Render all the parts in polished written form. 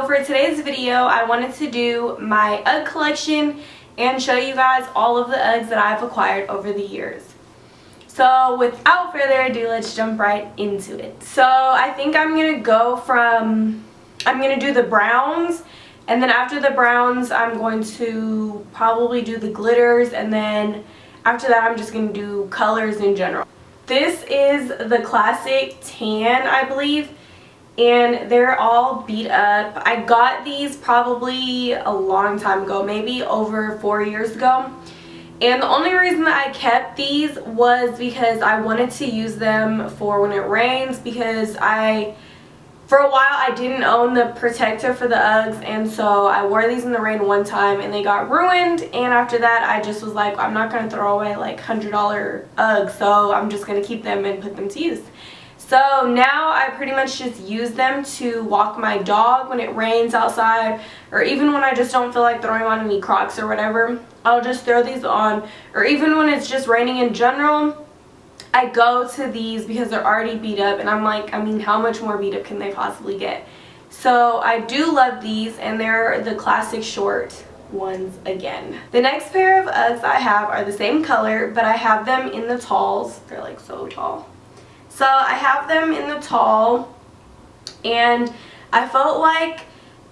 So for today's video, I wanted to do my Ugg collection and show you guys all of the Uggs that I've acquired over the years. So without further ado, let's jump right into it. So I think I'm going to do the browns, and then after the browns I'm going to probably do the glitters, and then after that I'm just going to do colors in general. This is the classic tan, I believe, and they're all beat up. I got these probably a long time ago, maybe over 4 years ago. And the only reason that I kept these was because I wanted to use them for when it rains, because for a while I didn't own the protector for the Uggs, and so I wore these in the rain one time and they got ruined, and after that I just was like, I'm not going to throw away like $100 Uggs, so I'm just going to keep them and put them to use. So now I pretty much just use them to walk my dog when it rains outside, or even when I just don't feel like throwing on any Crocs or whatever. I'll just throw these on, or even when it's just raining in general, I go to these because they're already beat up, and I'm like, I mean, how much more beat up can they possibly get? So I do love these, and they're the classic short ones again. The next pair of Uggs I have are the same color, but I have them in the talls. They're like so tall. So I have them in the tall, and I felt like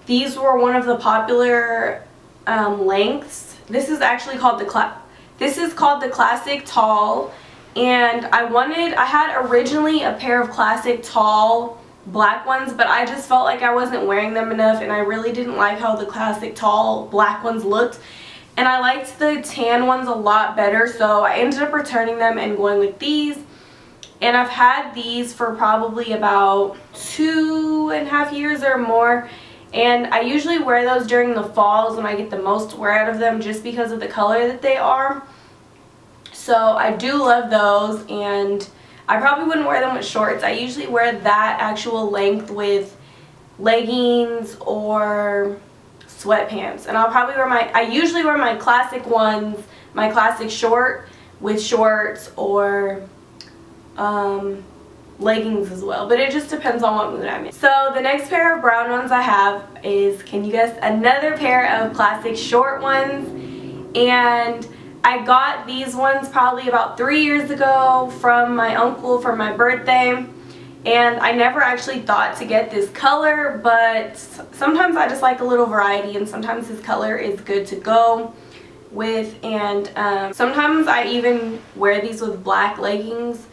these were one of the popular lengths. This is actually called the classic tall, and I had originally a pair of classic tall black ones, but I just felt like I wasn't wearing them enough, and I really didn't like how the classic tall black ones looked, and I liked the tan ones a lot better, so I ended up returning them and going with these. And I've had these for probably about 2.5 years or more, and I usually wear those during the falls when I get the most wear out of them, just because of the color that they are. So I do love those, and I probably wouldn't wear them with shorts. I usually wear that actual length with leggings or sweatpants, and I usually wear my classic ones, my classic short with shorts or leggings as well, but it just depends on what mood I'm in. So the next pair of brown ones I have is, can you guess, another pair of classic short ones, and I got these ones probably about 3 years ago from my uncle for my birthday, and I never actually thought to get this color, but sometimes I just like a little variety, and sometimes this color is good to go with, and sometimes I even wear these with black leggings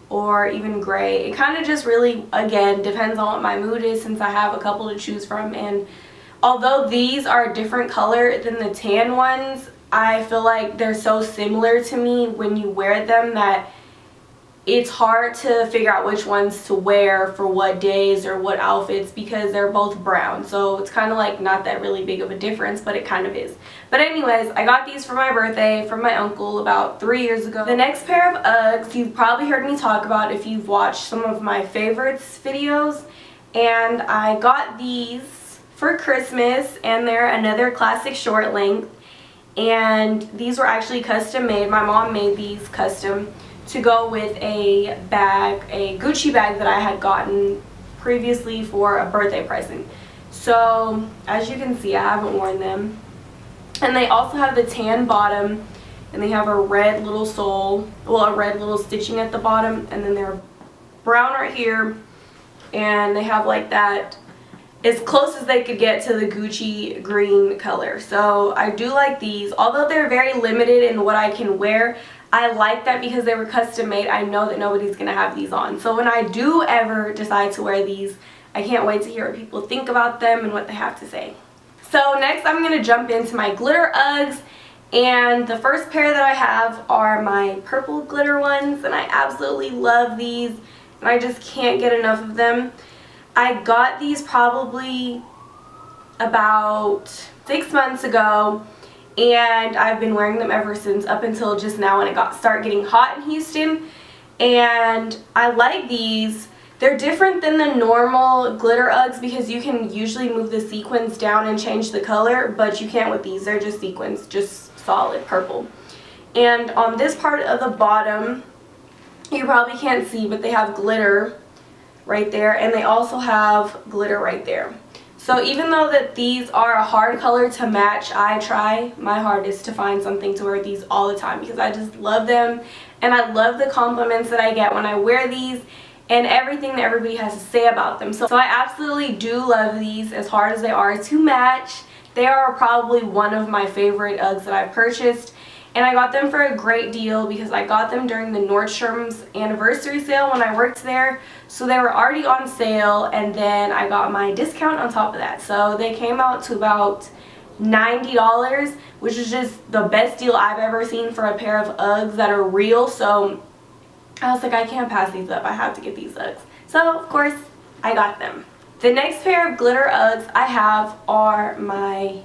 or even gray. It kind of just really, again, depends on what my mood is, since I have a couple to choose from. And although these are a different color than the tan ones, I feel like they're so similar to me when you wear them that it's hard to figure out which ones to wear for what days or what outfits, because they're both brown. So it's kind of like not that really big of a difference, but it kind of is. But anyways, I got these for my birthday from my uncle about 3 years ago. The next pair of Uggs you've probably heard me talk about if you've watched some of my favorites videos, and I got these for Christmas, and they're another classic short length, and these were actually custom made. My mom made these custom to go with a bag, a Gucci bag that I had gotten previously for a birthday present. So as you can see, I haven't worn them. And they also have the tan bottom, and they have a red little sole, well, a red little stitching at the bottom, and then they're brown right here, and they have like that, as close as they could get to the Gucci green color. So I do like these. Although they're very limited in what I can wear, I like that because they were custom made. I know that nobody's going to have these on. So when I do ever decide to wear these, I can't wait to hear what people think about them and what they have to say. So next I'm going to jump into my glitter Uggs. And the first pair that I have are my purple glitter ones. And I absolutely love these. And I just can't get enough of them. I got these probably about 6 months ago, and I've been wearing them ever since, up until just now when it started getting hot in Houston. And I like these. They're different than the normal glitter Uggs because you can usually move the sequins down and change the color, but you can't with these. They're just sequins, just solid purple. And on this part of the bottom, you probably can't see, but they have glitter right there, and they also have glitter right there. So even though that these are a hard color to match, I try my hardest to find something to wear these all the time because I just love them, and I love the compliments that I get when I wear these and everything that everybody has to say about them. So I absolutely do love these, as hard as they are to match. They are probably one of my favorite Uggs that I've purchased, and I got them for a great deal because I got them during the Nordstrom's anniversary sale when I worked there. So they were already on sale, and then I got my discount on top of that. So they came out to about $90, which is just the best deal I've ever seen for a pair of Uggs that are real. So I was like, I can't pass these up. I have to get these Uggs. So of course I got them. The next pair of glitter Uggs I have are my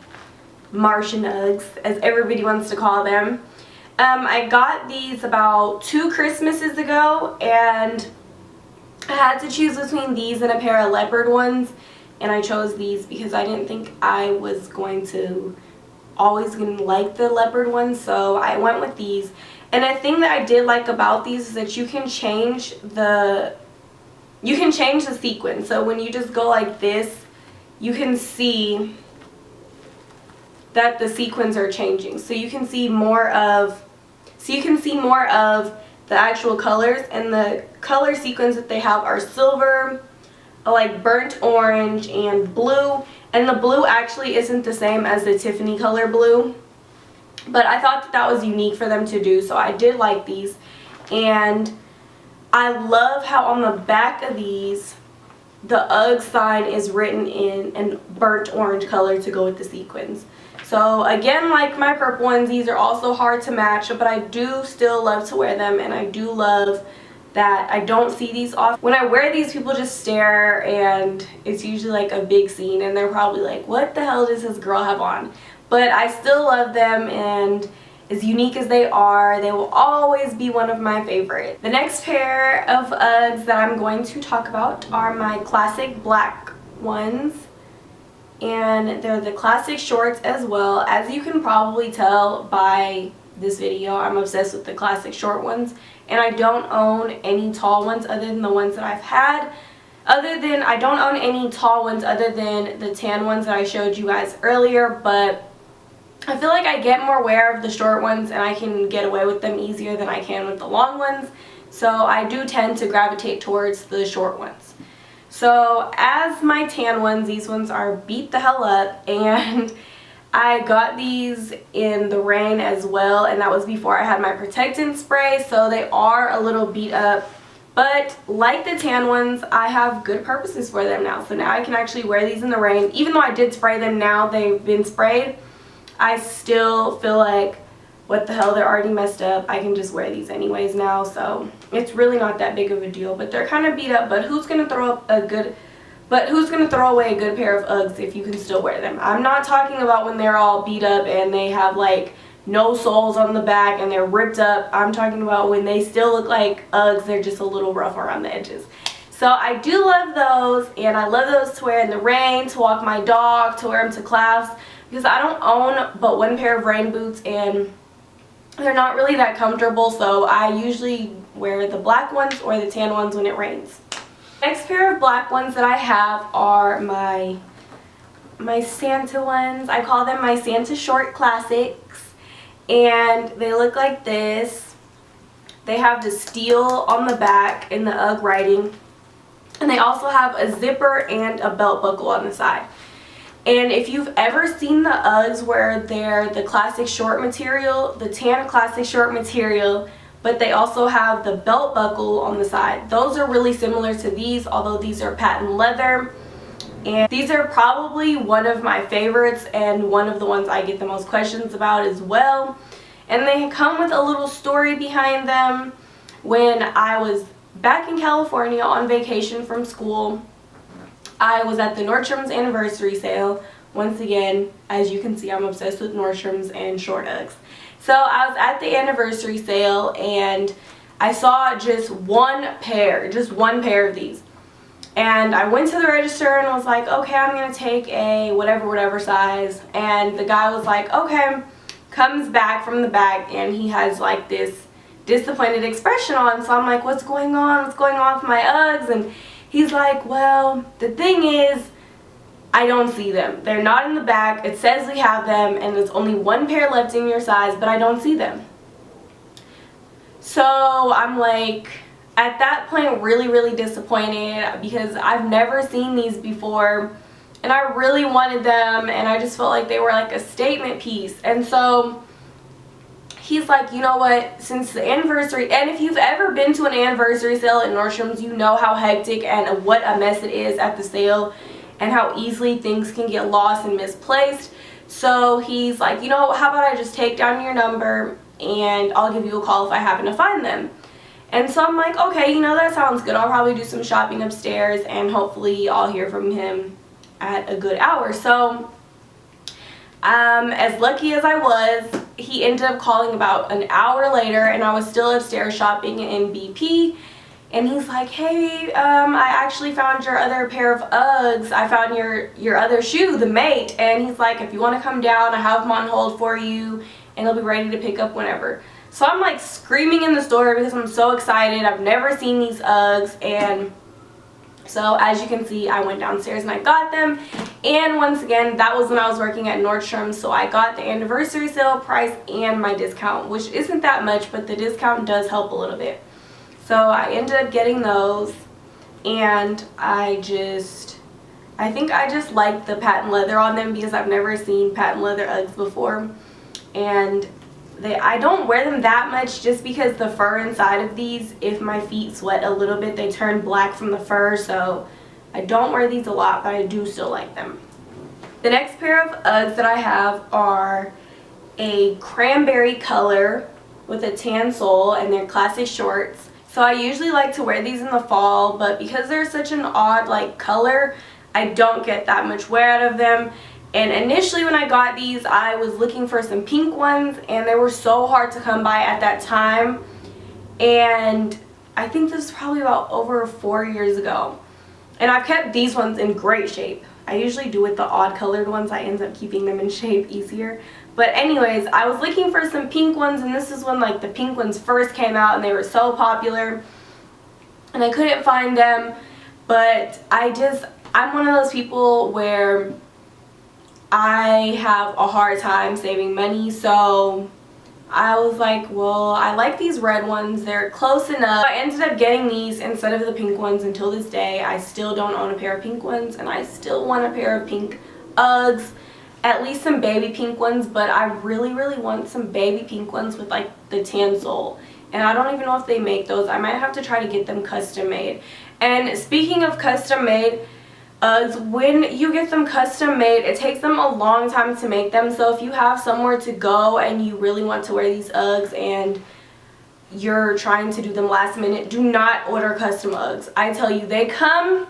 Martian Uggs, as everybody wants to call them. I got these about 2 Christmases ago, and I had to choose between these and a pair of leopard ones, and I chose these because I didn't think I was going to always like the leopard ones, so I went with these. And a thing that I did like about these is that you can change the sequin. So when you just go like this, you can see that the sequins are changing. So you can see more of the actual colors, and the color sequins that they have are silver, like burnt orange, and blue. And the blue actually isn't the same as the Tiffany color blue, but I thought that that was unique for them to do, so I did like these. And I love how on the back of these the Ugg sign is written in a burnt orange color to go with the sequins. So again, like my purple ones, these are also hard to match, but I do still love to wear them, and I do love that I don't see these often. When I wear these, people just stare, and it's usually like a big scene, and they're probably like, what the hell does this girl have on? But I still love them, and as unique as they are, they will always be one of my favorites. The next pair of Uggs that I'm going to talk about are my classic black ones. And they're the classic shorts as well. As you can probably tell by this video, I'm obsessed with the classic short ones. And I don't own any tall ones other than the ones that I've had. I don't own any tall ones other than the tan ones that I showed you guys earlier. But I feel like I get more wear of the short ones, and I can get away with them easier than I can with the long ones. So I do tend to gravitate towards the short ones. So as my tan ones, these ones are beat the hell up, and I got these in the rain as well, and that was before I had my protectant spray, so they are a little beat up. But like the tan ones, I have good purposes for them now. So now I can actually wear these in the rain. Even though I did spray them, now they've been sprayed, I still feel like, what the hell, they're already messed up. I can just wear these anyways now, so it's really not that big of a deal. But they're kind of beat up, but who's gonna throw away a good pair of Uggs if you can still wear them? I'm not talking about when they're all beat up and they have like no soles on the back and they're ripped up. I'm talking about when they still look like Uggs, they're just a little rough around the edges. So I do love those, and I love those to wear in the rain, to walk my dog, to wear them to class, because I don't own but one pair of rain boots, and they're not really that comfortable, so I usually wear the black ones or the tan ones when it rains. Next pair of black ones that I have are my Santa ones. I call them my Santa short classics, and they look like this. They have the steel on the back in the Ugg writing, and they also have a zipper and a belt buckle on the side. And if you've ever seen the Uggs where they're the classic short material, the tan classic short material, but they also have the belt buckle on the side, those are really similar to these, although these are patent leather. And these are probably one of my favorites, and one of the ones I get the most questions about as well. And they come with a little story behind them. When I was back in California on vacation from school, I was at the Nordstrom's anniversary sale. Once again, as you can see, I'm obsessed with Nordstrom's and short Uggs. So I was at the anniversary sale, and I saw just one pair of these. And I went to the register and was like, okay, I'm going to take a whatever size. And the guy was like, okay. Comes back from the back, and he has like this disappointed expression on. So I'm like, what's going on? What's going on with my Uggs? And he's like, well, the thing is, I don't see them. They're not in the back. It says we have them and there's only one pair left in your size, but I don't see them. So I'm like, at that point, really disappointed because I've never seen these before and I really wanted them, and I just felt like they were like a statement piece. And so he's like, you know what, since the anniversary, and if you've ever been to an anniversary sale at Nordstrom's, you know how hectic and what a mess it is at the sale and how easily things can get lost and misplaced. So he's like, you know, how about I just take down your number and I'll give you a call if I happen to find them. And so I'm like, okay, you know, that sounds good. I'll probably do some shopping upstairs and hopefully I'll hear from him at a good hour. So as lucky as I was, he ended up calling about an hour later and I was still upstairs shopping in BP. And he's like, hey, I actually found your other pair of Uggs. I found your other shoe, the mate. And he's like, if you want to come down, I have them on hold for you and they'll be ready to pick up whenever. So I'm like screaming in the store because I'm so excited. I've never seen these Uggs. And so as you can see, I went downstairs and I got them. And once again, that was when I was working at Nordstrom. So I got the anniversary sale price and my discount, which isn't that much, but the discount does help a little bit. So I ended up getting those, and I think I just like the patent leather on them because I've never seen patent leather Uggs before. And I don't wear them that much just because the fur inside of these, if my feet sweat a little bit, they turn black from the fur. So I don't wear these a lot, but I do still like them. The next pair of Uggs that I have are a cranberry color with a tan sole, and they're classic shorts. So I usually like to wear these in the fall, but because they're such an odd like color, I don't get that much wear out of them. And initially when I got these, I was looking for some pink ones and they were so hard to come by at that time. And I think this is probably about over 4 years ago. And I've kept these ones in great shape. I usually do with the odd colored ones. I end up keeping them in shape easier. But anyways, I was looking for some pink ones, and this is when like the pink ones first came out and they were so popular. And I couldn't find them, but I'm one of those people where I have a hard time saving money. So I was like, well, I like these red ones. They're close enough. I ended up getting these instead of the pink ones. Until this day, I still don't own a pair of pink ones, and I still want a pair of pink Uggs. At least some baby pink ones, but I really want some baby pink ones with like the tan sole. And I don't even know if they make those. I might have to try to get them custom made. And speaking of custom made Uggs, when you get them custom made, it takes them a long time to make them. So if you have somewhere to go and you really want to wear these Uggs and you're trying to do them last minute, do not order custom Uggs. I tell you, they come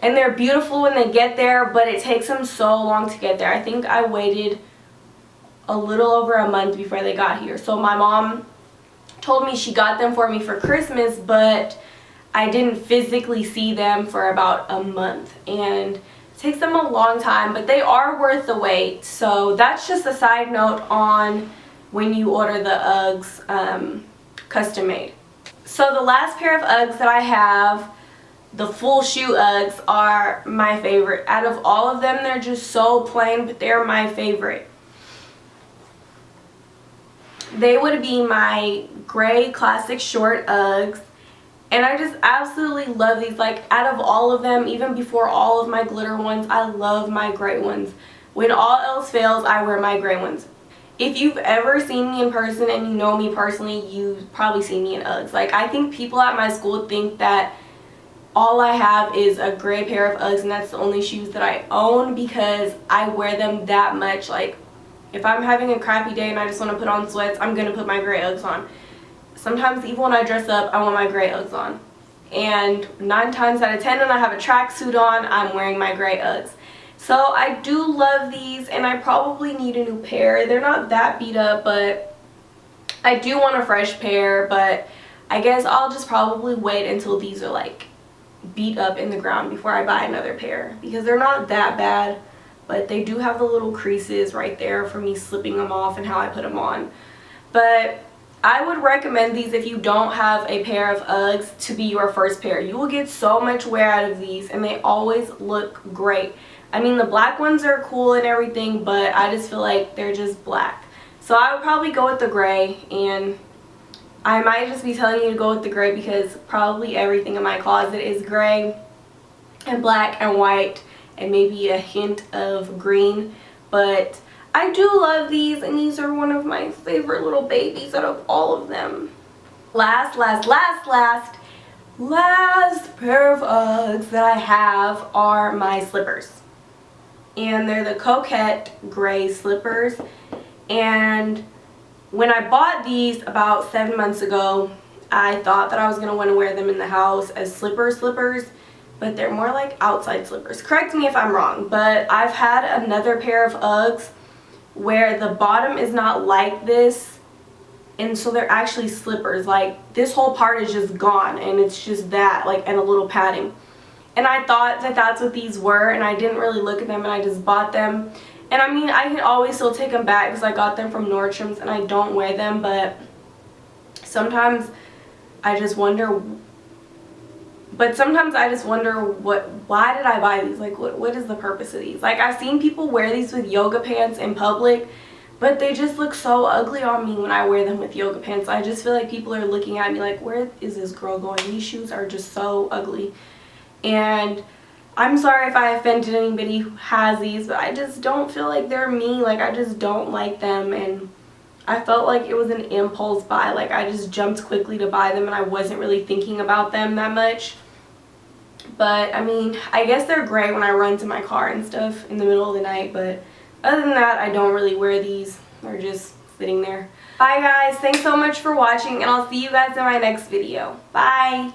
and they're beautiful when they get there, but it takes them so long to get there. I think I waited a little over a month before they got here. So my mom told me she got them for me for Christmas, but I didn't physically see them for about a month. And it takes them a long time, but they are worth the wait. So that's just a side note on when you order the Uggs custom made. So the last pair of Uggs that I have, the full shoe Uggs, are my favorite. Out of all of them, they're just so plain, but they're my favorite. They would be my gray classic short Uggs. And I just absolutely love these. Like, out of all of them, even before all of my glitter ones, I love my gray ones. When all else fails, I wear my gray ones. If you've ever seen me in person and you know me personally, you've probably seen me in Uggs. Like, I think people at my school think that all I have is a gray pair of Uggs and that's the only shoes that I own because I wear them that much. Like, if I'm having a crappy day and I just want to put on sweats, I'm going to put my gray Uggs on. Sometimes even when I dress up, I want my gray Uggs on. And 9 times out of 10 when I have a tracksuit on, I'm wearing my gray Uggs. So I do love these, and I probably need a new pair. They're not that beat up, but I do want a fresh pair. But I guess I'll just probably wait until these are like beat up in the ground before I buy another pair, because they're not that bad, but they do have the little creases right there for me slipping them off and how I put them on. But I would recommend these if you don't have a pair of Uggs to be your first pair. You will get so much wear out of these and they always look great. I mean, the black ones are cool and everything, but I just feel like they're just black. So I would probably go with the gray, and I might just be telling you to go with the gray because probably everything in my closet is gray and black and white and maybe a hint of green. But I do love these, and these are one of my favorite little babies out of all of them. Last pair of Uggs that I have are my slippers. And they're the Coquette gray slippers. And when I bought these about 7 months ago, I thought that I was going to want to wear them in the house as slippers, but they're more like outside slippers. Correct me if I'm wrong, but I've had another pair of Uggs where the bottom is not like this, and so they're actually slippers. Like, this whole part is just gone, and it's just that, like, and a little padding. And I thought that that's what these were, and I didn't really look at them, and I just bought them. And I mean, I can always still take them back because I got them from Nordstrom's and I don't wear them, but sometimes I just wonder, why did I buy these? Like, what is the purpose of these? Like, I've seen people wear these with yoga pants in public, but they just look so ugly on me when I wear them with yoga pants. I just feel like people are looking at me like, where is this girl going? These shoes are just so ugly. And I'm sorry if I offended anybody who has these, but I just don't feel like they're me. Like, I just don't like them, and I felt like it was an impulse buy. Like, I just jumped quickly to buy them, and I wasn't really thinking about them that much. But I mean, I guess they're great when I run to my car and stuff in the middle of the night, but other than that, I don't really wear these. They're just sitting there. Bye guys, thanks so much for watching, and I'll see you guys in my next video. Bye!